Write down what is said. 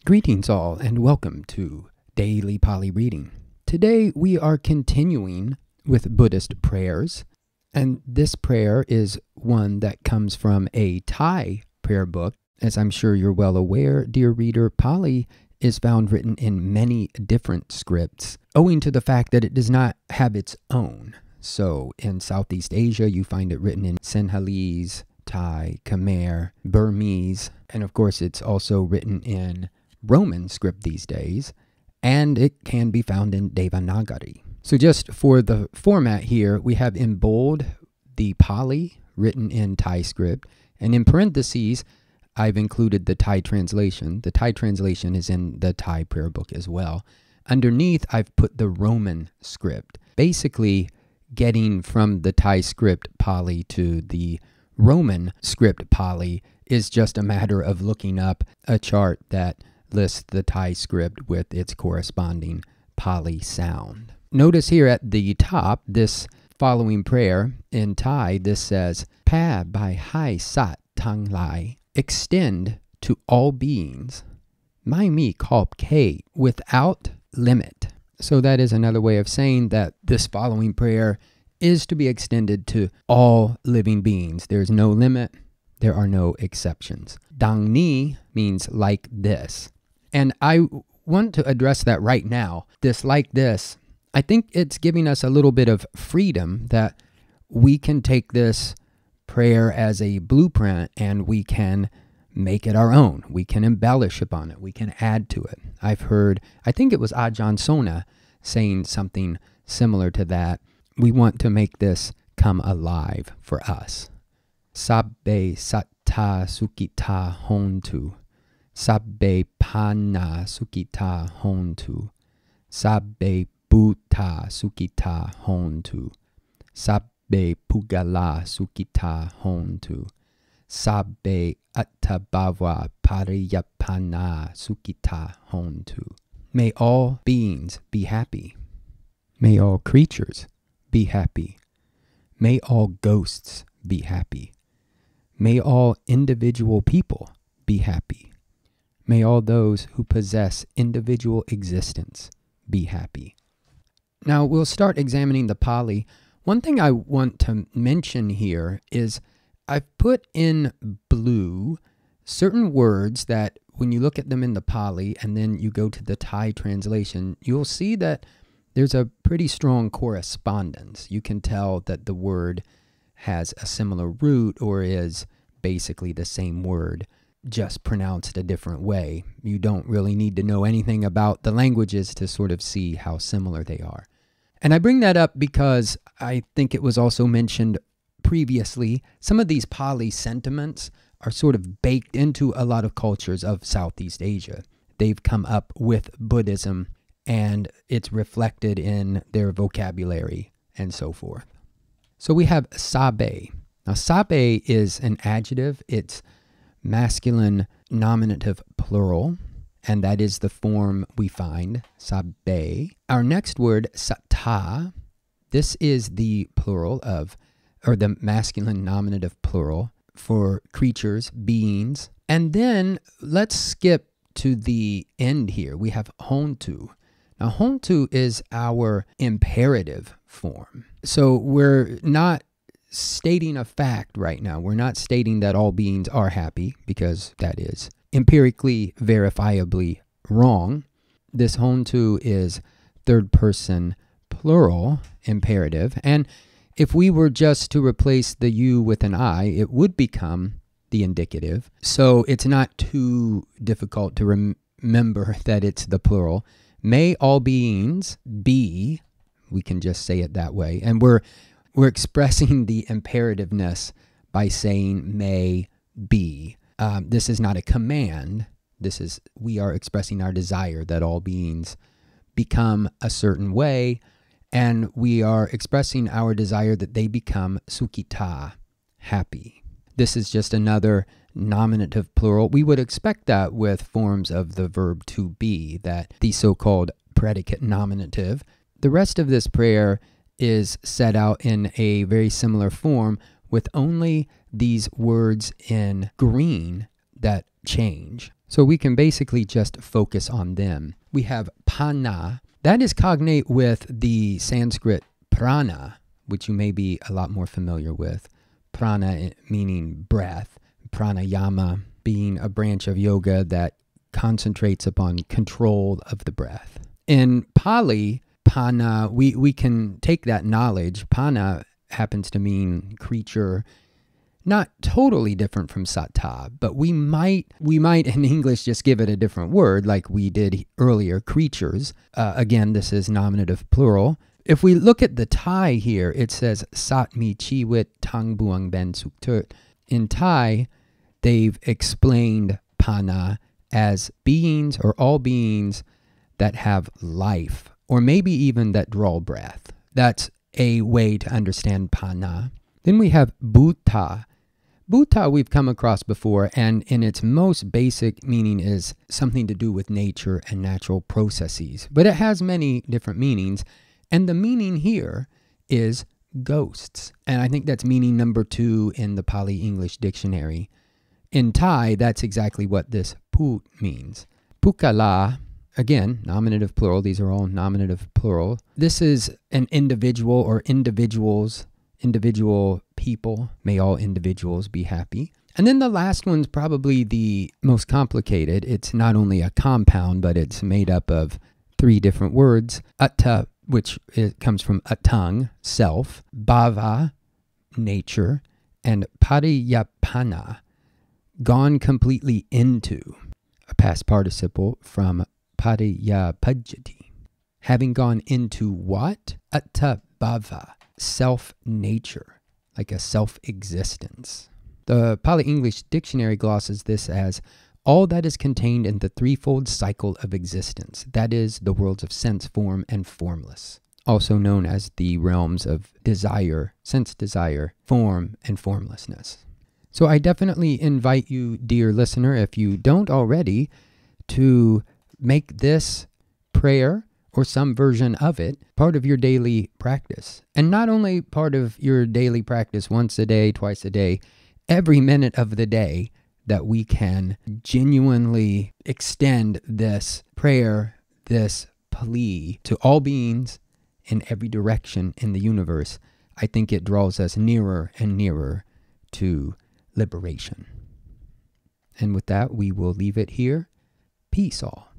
Greetings all and welcome to Daily Pali Reading. Today we are continuing with Buddhist prayers, and this prayer is one that comes from a Thai prayer book. As I'm sure you're well aware, dear reader, Pali is found written in many different scripts, owing to the fact that it does not have its own. So in Southeast Asia you find it written in Sinhalese, Thai, Khmer, Burmese, and of course it's also written in Roman script these days, and it can be found in Devanagari. So just for the format here, we have in bold the Pali written in Thai script, and in parentheses, I've included the Thai translation. The Thai translation is in the Thai prayer book as well. Underneath, I've put the Roman script. Basically, getting from the Thai script Pali to the Roman script Pali is just a matter of looking up a chart that lists the Thai script with its corresponding Pali sound. Notice here at the top, this following prayer in Thai, this says, Pa Bai Hai Sat Tang Lai, extend to all beings, Mai Mi Kalp K, without limit. So that is another way of saying that this following prayer is to be extended to all living beings. There's no limit. There are no exceptions. Dang Ni means like this. And I want to address that right now. This like this, I think it's giving us a little bit of freedom that we can take this prayer as a blueprint and we can make it our own. We can embellish upon it. We can add to it. I've heard, I think it was Ajahn Sona saying something similar to that. We want to make this come alive for us. Sabbe sattā sukhitā hontu. Sabbe panna sukhita hontu. Sabbe bhuta sukhita hontu. Sabbe pugala sukhita hontu. Sabbe attabhava pariyapana sukhita hontu. May all beings be happy. May all creatures be happy. May all ghosts be happy. May all individual people be happy. May all those who possess individual existence be happy. Now we'll start examining the Pali. One thing I want to mention here is I've put in blue certain words that when you look at them in the Pali and then you go to the Thai translation, you'll see that there's a pretty strong correspondence. You can tell that the word has a similar root or is basically the same word, just pronounced a different way. You don't really need to know anything about the languages to sort of see how similar they are. And I bring that up because I think it was also mentioned previously, some of these Pali sentiments are sort of baked into a lot of cultures of Southeast Asia. They've come up with Buddhism and it's reflected in their vocabulary and so forth. So we have Sabbe. Now Sabbe is an adjective. It's masculine nominative plural, and that is the form we find, Sabbe. Our next word, sattā, this is the plural of, or the masculine nominative plural for creatures, beings. And then let's skip to the end here. We have hontu. Now hontu is our imperative form. So we're not stating a fact right now. We're not stating that all beings are happy, because that is empirically, verifiably wrong. This hontu is third person plural imperative, and if we were just to replace the you with an I, it would become the indicative. So it's not too difficult to remember that it's the plural. May all beings be, we can just say it that way, and we're expressing the imperativeness by saying may be. This is not a command. We are expressing our desire that all beings become a certain way, and we are expressing our desire that they become sukhitā, happy. This is just another nominative plural. We would expect that with forms of the verb to be, that the so-called predicate nominative. The rest of this prayer is set out in a very similar form with only these words in green that change. So we can basically just focus on them. We have pana. That is cognate with the Sanskrit prana, which you may be a lot more familiar with. Prana meaning breath. Pranayama being a branch of yoga that concentrates upon control of the breath. In Pali, pana, we can take that knowledge. Pana happens to mean creature, not totally different from sattā, but we might in English just give it a different word like we did earlier, creatures. Again, this is nominative plural. If we look at the Thai here, it says sat mi chi wit tang buang ben suk tut. In Thai, they've explained pana as beings or all beings that have life, or maybe even that draw breath. That's a way to understand pana. Then we have bhuta. Bhuta we've come across before, and in its most basic meaning is something to do with nature and natural processes. But it has many different meanings, and the meaning here is ghosts. And I think that's meaning number 2 in the Pali English dictionary. In Thai, that's exactly what this put means. Pukala, again, nominative plural. These are all nominative plural. This is an individual or individuals, individual people. May all individuals be happy. And then the last one's probably the most complicated. It's not only a compound, but it's made up of 3 different words. Atta, which comes from atang, self. Bhava, nature. And pariyapana, gone completely into, a past participle from pariyapajjati. Having gone into what? Atta bhava, self-nature, like a self-existence. The Pali English Dictionary glosses this as all that is contained in the threefold cycle of existence, that is, the worlds of sense, form, and formless, also known as the realms of desire, sense desire, form, and formlessness. So I definitely invite you, dear listener, if you don't already, to make this prayer or some version of it part of your daily practice. And not only part of your daily practice once a day, twice a day, every minute of the day, that we can genuinely extend this prayer, this plea to all beings in every direction in the universe. I think it draws us nearer and nearer to liberation. And with that, we will leave it here. Peace all.